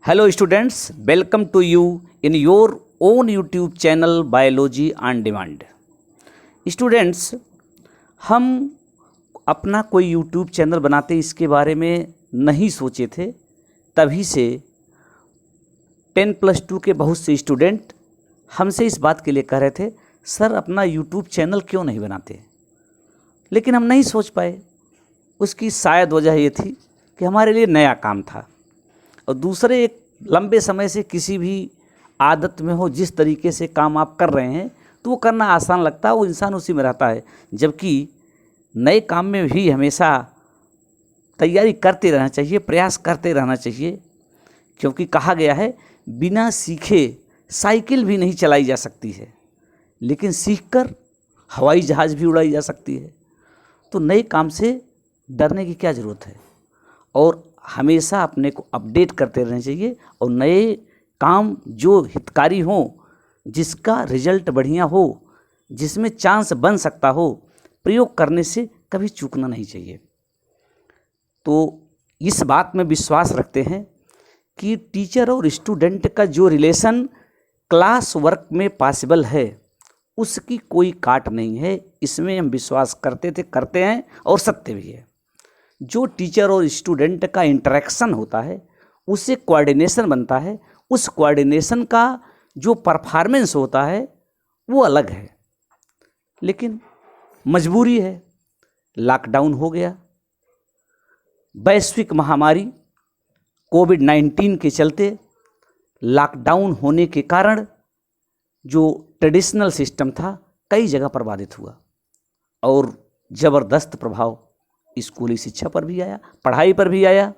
Hello students, welcome to you in your own YouTube channel Biology on Demand. Students, हम अपना कोई YouTube channel बनाते इसके बारे में नहीं सोचे थे। तभी से 10+2 के बहुत से स्टूडेंट हमसे इस बात के लिए कह रहे थे, सर अपना YouTube चैनल क्यों नहीं बनाते। लेकिन हम नहीं सोच पाए। उसकी शायद वजह ये थी कि हमारे लिए नया काम था और दूसरे एक लंबे समय से किसी भी आदत में हो, जिस तरीके से काम आप कर रहे हैं तो वो करना आसान लगता है, वो इंसान उसी में रहता है। जबकि नए काम में भी हमेशा तैयारी करते रहना चाहिए, प्रयास करते रहना चाहिए, क्योंकि कहा गया है बिना सीखे साइकिल भी नहीं चलाई जा सकती है, लेकिन सीखकर हवाई जहाज़ भी उड़ाई जा सकती है। तो नए काम से डरने की क्या ज़रूरत है, और हमेशा अपने को अपडेट करते रहना चाहिए और नए काम जो हितकारी हो, जिसका रिजल्ट बढ़िया हो, जिसमें चांस बन सकता हो, प्रयोग करने से कभी चूकना नहीं चाहिए। तो इस बात में विश्वास रखते हैं कि टीचर और स्टूडेंट का जो रिलेशन क्लास वर्क में पॉसिबल है, उसकी कोई काट नहीं है। इसमें हम विश्वास करते थे, करते हैं और सत्य भी है। जो टीचर और स्टूडेंट का इंटरेक्शन होता है, उससे कोऑर्डिनेशन बनता है। उस कोऑर्डिनेशन का जो परफॉर्मेंस होता है वो अलग है। लेकिन मजबूरी है, लॉकडाउन हो गया, वैश्विक महामारी कोविड-19 के चलते लॉकडाउन होने के कारण जो ट्रेडिशनल सिस्टम था कई जगह पर बाधित हुआ और ज़बरदस्त प्रभाव स्कूली शिक्षा पर भी आया, पढ़ाई पर भी आया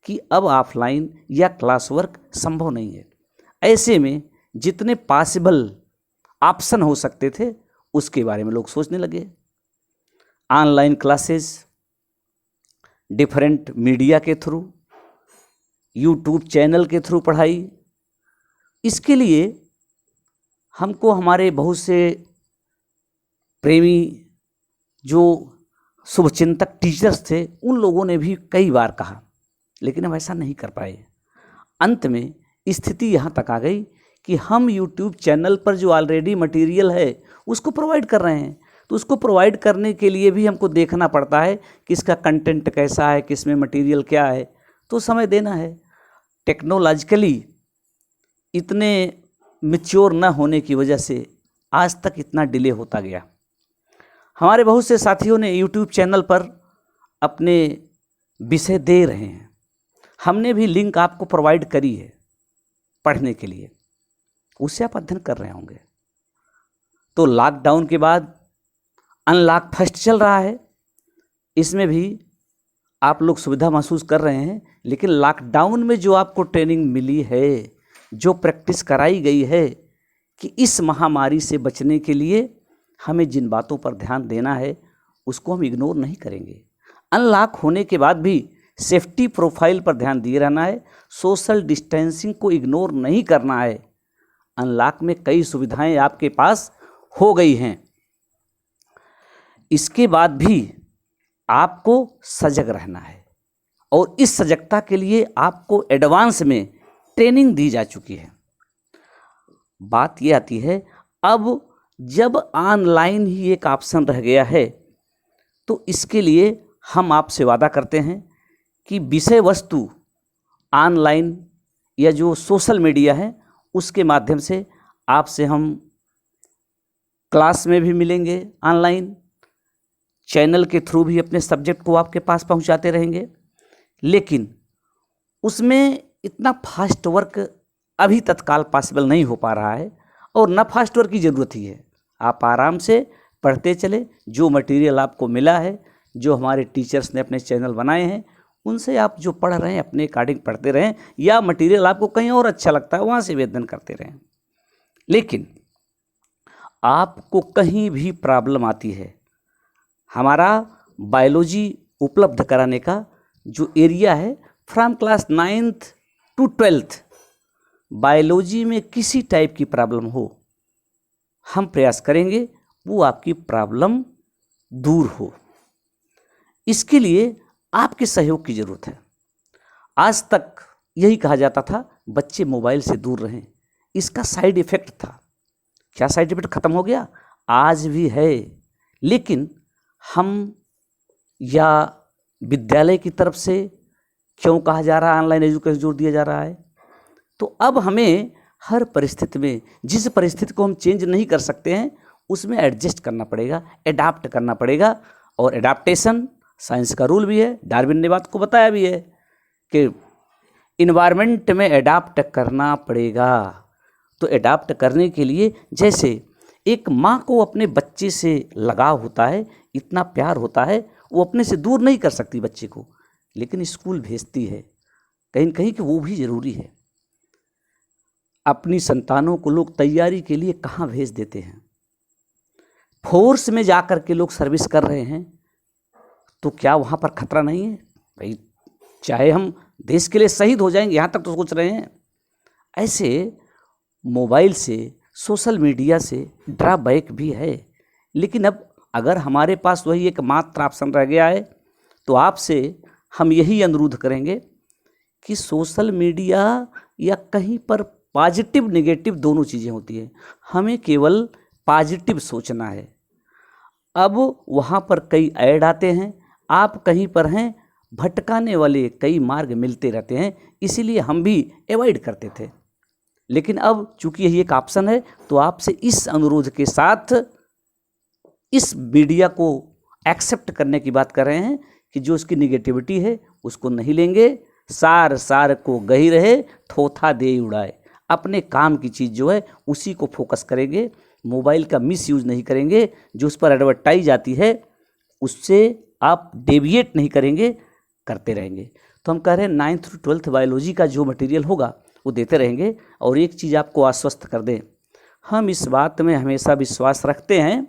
कि अब ऑफलाइन या क्लास वर्क संभव नहीं है। ऐसे में जितने पॉसिबल ऑप्शन हो सकते थे उसके बारे में लोग सोचने लगे। ऑनलाइन क्लासेस, डिफरेंट मीडिया के थ्रू, यूट्यूब चैनल के थ्रू पढ़ाई। इसके लिए हमको हमारे बहुत से प्रेमी जो शुभचिंतक टीचर्स थे, उन लोगों ने भी कई बार कहा, लेकिन हम ऐसा नहीं कर पाए। अंत में स्थिति यहाँ तक आ गई कि हम यूट्यूब चैनल पर जो ऑलरेडी मटेरियल है उसको प्रोवाइड कर रहे हैं। तो उसको प्रोवाइड करने के लिए भी हमको देखना पड़ता है कि इसका कंटेंट कैसा है, किस में मटेरियल क्या है, तो समय देना है। टेक्नोलॉजिकली इतने मैच्योर न होने की वजह से आज तक इतना डिले होता गया। हमारे बहुत से साथियों ने यूट्यूब चैनल पर अपने विषय दे रहे हैं, हमने भी लिंक आपको प्रोवाइड करी है पढ़ने के लिए, उससे आप अध्ययन कर रहे होंगे। तो लॉकडाउन के बाद अनलॉक फर्स्ट चल रहा है, इसमें भी आप लोग सुविधा महसूस कर रहे हैं। लेकिन लॉकडाउन में जो आपको ट्रेनिंग मिली है, जो प्रैक्टिस कराई गई है कि इस महामारी से बचने के लिए हमें जिन बातों पर ध्यान देना है उसको हम इग्नोर नहीं करेंगे। अनलॉक होने के बाद भी सेफ्टी प्रोफाइल पर ध्यान दिए रहना है, सोशल डिस्टेंसिंग को इग्नोर नहीं करना है। अनलॉक में कई सुविधाएं आपके पास हो गई हैं, इसके बाद भी आपको सजग रहना है और इस सजगता के लिए आपको एडवांस में ट्रेनिंग दी जा चुकी है। बात ये आती है, अब जब ऑनलाइन ही एक ऑप्शन रह गया है तो इसके लिए हम आपसे वादा करते हैं कि विषय वस्तु ऑनलाइन या जो सोशल मीडिया है उसके माध्यम से आपसे हम क्लास में भी मिलेंगे, ऑनलाइन चैनल के थ्रू भी अपने सब्जेक्ट को आपके पास पहुंचाते रहेंगे। लेकिन उसमें इतना फास्ट वर्क अभी तत्काल पॉसिबल नहीं हो पा रहा है और न फास्ट वर्क की ज़रूरत ही है। आप आराम से पढ़ते चले, जो मटेरियल आपको मिला है, जो हमारे टीचर्स ने अपने चैनल बनाए हैं, उनसे आप जो पढ़ रहे हैं अपने अकॉर्डिंग पढ़ते रहें, या मटेरियल आपको कहीं और अच्छा लगता है वहाँ से भी अध्ययन करते रहें। लेकिन आपको कहीं भी प्रॉब्लम आती है, हमारा बायोलॉजी उपलब्ध कराने का जो एरिया है, from class 9th to 12th, biology में किसी टाइप की प्रॉब्लम हो, हम प्रयास करेंगे वो आपकी प्रॉब्लम दूर हो। इसके लिए आपके सहयोग की ज़रूरत है। आज तक यही कहा जाता था बच्चे मोबाइल से दूर रहें। इसका साइड इफ़ेक्ट था। क्या साइड इफ़ेक्ट ख़त्म हो गया? आज भी है, लेकिन हम या विद्यालय की तरफ से क्यों कहा जा रहा है ऑनलाइन एजुकेशन जोर दिया जा रहा है? तो अब हमें हर परिस्थिति में, जिस परिस्थिति को हम चेंज नहीं कर सकते हैं, उसमें एडजस्ट करना पड़ेगा, एडाप्ट करना पड़ेगा। और एडाप्टेशन साइंस का रूल भी है, डार्विन ने बात को बताया भी है कि इन्वायरमेंट में एडाप्ट करना पड़ेगा। तो एडाप्ट करने के लिए, जैसे एक माँ को अपने बच्चे से लगाव होता है, इतना प्यार होता है, वो अपने से दूर नहीं कर सकती बच्चे को, लेकिन स्कूल भेजती है कहीं न कहीं कि वो भी ज़रूरी है। अपनी संतानों को लोग तैयारी के लिए कहाँ भेज देते हैं? फोर्स में जा कर के लोग सर्विस कर रहे हैं, तो क्या वहाँ पर खतरा नहीं है? भाई, चाहे हम देश के लिए शहीद हो जाएंगे, यहाँ तक तो सोच रहे हैं। ऐसे मोबाइल से, सोशल मीडिया से ड्रॉबैक भी है, लेकिन अब अगर हमारे पास वही एक मात्र ऑप्शन रह गया है, तो आपसे हम यही अनुरोध करेंगे कि सोशल मीडिया या कहीं पर पॉजिटिव नेगेटिव दोनों चीज़ें होती हैं, हमें केवल पॉजिटिव सोचना है। अब वहाँ पर कई ऐड आते हैं, आप कहीं पर हैं, भटकाने वाले कई मार्ग मिलते रहते हैं, इसीलिए हम भी अवॉइड करते थे। लेकिन अब चूंकि यही एक ऑप्शन है, तो आपसे इस अनुरोध के साथ इस मीडिया को एक्सेप्ट करने की बात कर रहे हैं कि जो उसकी निगेटिविटी है उसको नहीं लेंगे। सार सार को गही रहे, थोथा दे उड़ाए। अपने काम की चीज़ जो है उसी को फोकस करेंगे, मोबाइल का मिस यूज़ नहीं करेंगे। जो उस पर एडवर्टाइज आती है उससे आप डेविएट नहीं करेंगे, करते रहेंगे। तो हम कह रहे हैं 9th to 12th बायोलॉजी का जो मटेरियल होगा वो देते रहेंगे। और एक चीज़ आपको आश्वस्त कर दें, हम इस बात में हमेशा विश्वास रखते हैं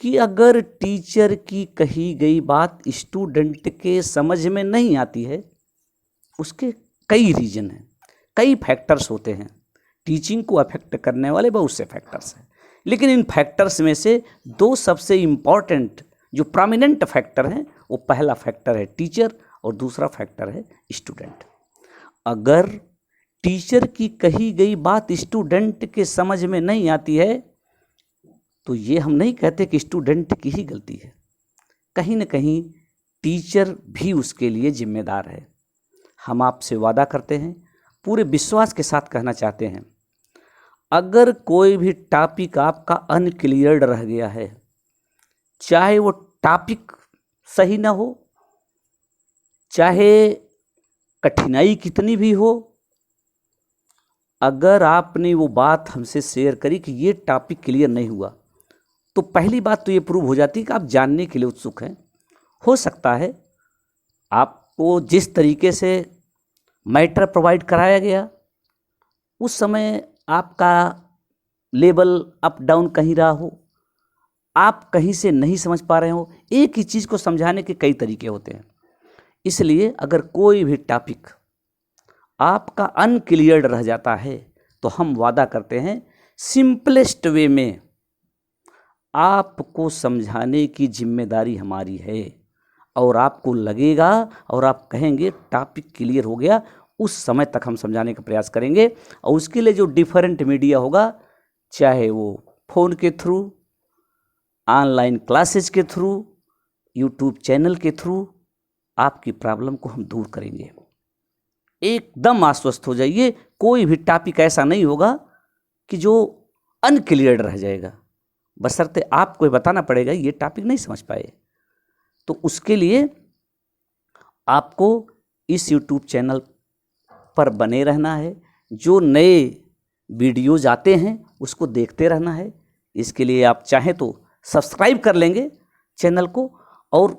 कि अगर टीचर की कही गई बात स्टूडेंट के समझ में नहीं आती है, उसके कई रीज़न हैं, कई फैक्टर्स होते हैं। टीचिंग को अफेक्ट करने वाले बहुत से फैक्टर्स हैं, लेकिन इन फैक्टर्स में से दो सबसे इम्पॉर्टेंट जो प्रोमिनेंट फैक्टर हैं, वो पहला फैक्टर है टीचर और दूसरा फैक्टर है स्टूडेंट। अगर टीचर की कही गई बात स्टूडेंट के समझ में नहीं आती है, तो ये हम नहीं कहते कि स्टूडेंट की ही गलती है, कहीं न कहीं टीचर भी उसके लिए जिम्मेदार है। हम आपसे वादा करते हैं, पूरे विश्वास के साथ कहना चाहते हैं, अगर कोई भी टॉपिक आपका अनक्लियर्ड रह गया है, चाहे वो टॉपिक सही ना हो, चाहे कठिनाई कितनी भी हो, अगर आपने वो बात हमसे शेयर करी कि ये टॉपिक क्लियर नहीं हुआ, तो पहली बात तो ये प्रूव हो जाती है कि आप जानने के लिए उत्सुक हैं। हो सकता है आपको जिस तरीके से मैटर प्रोवाइड कराया गया, उस समय आपका लेवल अप डाउन कहीं रहा हो, आप कहीं से नहीं समझ पा रहे हो। एक ही चीज़ को समझाने के कई तरीके होते हैं, इसलिए अगर कोई भी टॉपिक आपका अनक्लियर्ड रह जाता है, तो हम वादा करते हैं सिंपलेस्ट वे में आपको समझाने की जिम्मेदारी हमारी है। और आपको लगेगा और आप कहेंगे टॉपिक क्लियर हो गया, उस समय तक हम समझाने का प्रयास करेंगे। और उसके लिए जो डिफरेंट मीडिया होगा, चाहे वो फ़ोन के थ्रू, ऑनलाइन क्लासेज के थ्रू, यूट्यूब चैनल के थ्रू, आपकी प्रॉब्लम को हम दूर करेंगे। एकदम आश्वस्त हो जाइए, कोई भी टॉपिक ऐसा नहीं होगा कि जो अनक्लियर्ड रह जाएगा, बशर्ते आपको बताना पड़ेगा ये टॉपिक नहीं समझ पाए। तो उसके लिए आपको इस यूट्यूब चैनल पर बने रहना है, जो नए वीडियोज़ आते हैं उसको देखते रहना है। इसके लिए आप चाहें तो सब्सक्राइब कर लेंगे चैनल को, और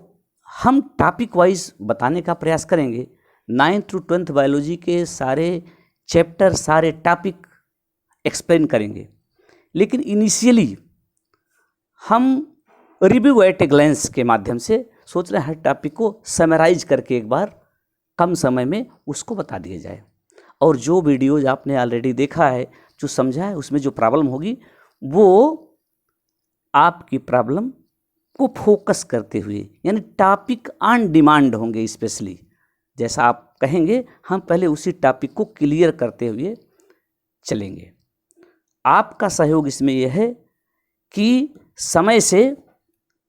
हम टॉपिक वाइज बताने का प्रयास करेंगे। 9th to 12th बायोलॉजी के सारे चैप्टर, सारे टॉपिक एक्सप्लेन करेंगे, लेकिन इनिशियली हम रिव्यू एट ए ग्लेंस के माध्यम से सोच रहे हैं हर टॉपिक को समराइज करके एक बार कम समय में उसको बता दिया जाए। और जो वीडियोज आपने ऑलरेडी देखा है, जो समझा है, उसमें जो प्रॉब्लम होगी वो आपकी प्रॉब्लम को फोकस करते हुए, यानी टॉपिक ऑन डिमांड होंगे। स्पेशली जैसा आप कहेंगे, हम पहले उसी टॉपिक को क्लियर करते हुए चलेंगे। आपका सहयोग इसमें यह है कि समय से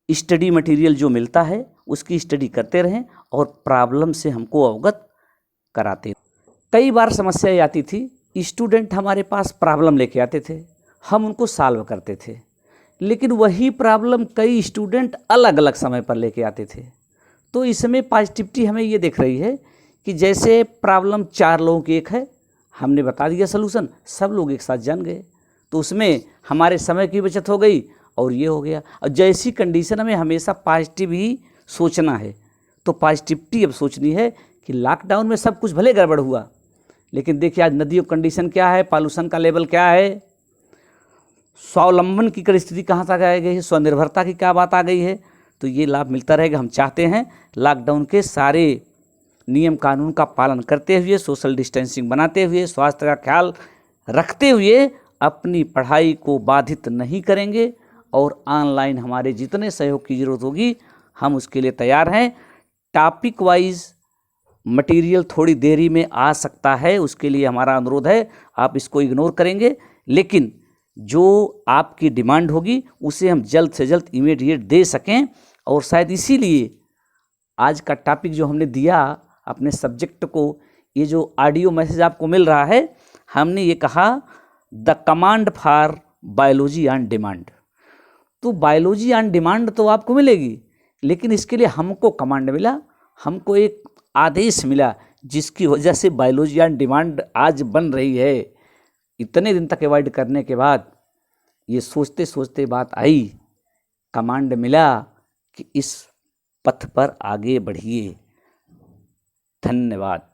स्टडी मटेरियल जो मिलता है उसकी स्टडी करते रहें और प्रॉब्लम से हमको अवगत कराते। कई बार समस्या आती थी, स्टूडेंट हमारे पास प्रॉब्लम लेके आते थे, हम उनको सॉल्व करते थे, लेकिन वही प्रॉब्लम कई स्टूडेंट अलग अलग समय पर लेके आते थे। तो इसमें पॉजिटिविटी हमें ये दिख रही है कि जैसे प्रॉब्लम 4 लोगों की एक है, हमने बता दिया सलूशन, सब लोग एक साथ जान गए, तो उसमें हमारे समय की बचत हो गई और ये हो गया। और जैसी कंडीशन में हमेशा पॉजिटिव ही सोचना है, तो पॉजिटिविटी अब सोचनी है कि लॉकडाउन में सब कुछ भले गड़बड़ हुआ, लेकिन देखिए आज नदियों कंडीशन क्या है, पॉल्यूशन का लेवल क्या है, स्वावलंबन की परिस्थिति कहाँ तक आ गई है, स्वनिर्भरता की क्या बात आ गई है। तो ये लाभ मिलता रहेगा। हम चाहते हैं लॉकडाउन के सारे नियम कानून का पालन करते हुए, सोशल डिस्टेंसिंग बनाते हुए, स्वास्थ्य का ख्याल रखते हुए अपनी पढ़ाई को बाधित नहीं करेंगे और ऑनलाइन हमारे जितने सहयोग की ज़रूरत होगी हम उसके लिए तैयार हैं। टॉपिक वाइज मटेरियल थोड़ी देरी में आ सकता है, उसके लिए हमारा अनुरोध है, आप इसको इग्नोर करेंगे, लेकिन जो आपकी डिमांड होगी उसे हम जल्द से जल्द इमीडिएट दे सकें। और शायद इसीलिए आज का टॉपिक जो हमने दिया अपने सब्जेक्ट को, ये जो ऑडियो मैसेज आपको मिल रहा है, हमने ये कहा the command for biology on demand. तो बायोलॉजी ऑन डिमांड तो आपको मिलेगी, लेकिन इसके लिए हमको कमांड मिला, हमको एक आदेश मिला, जिसकी वजह से बायोलॉजी ऑन डिमांड आज बन रही है। इतने दिन तक अवॉइड करने के बाद ये सोचते सोचते बात आई, कमांड मिला कि इस पथ पर आगे बढ़िए। धन्यवाद।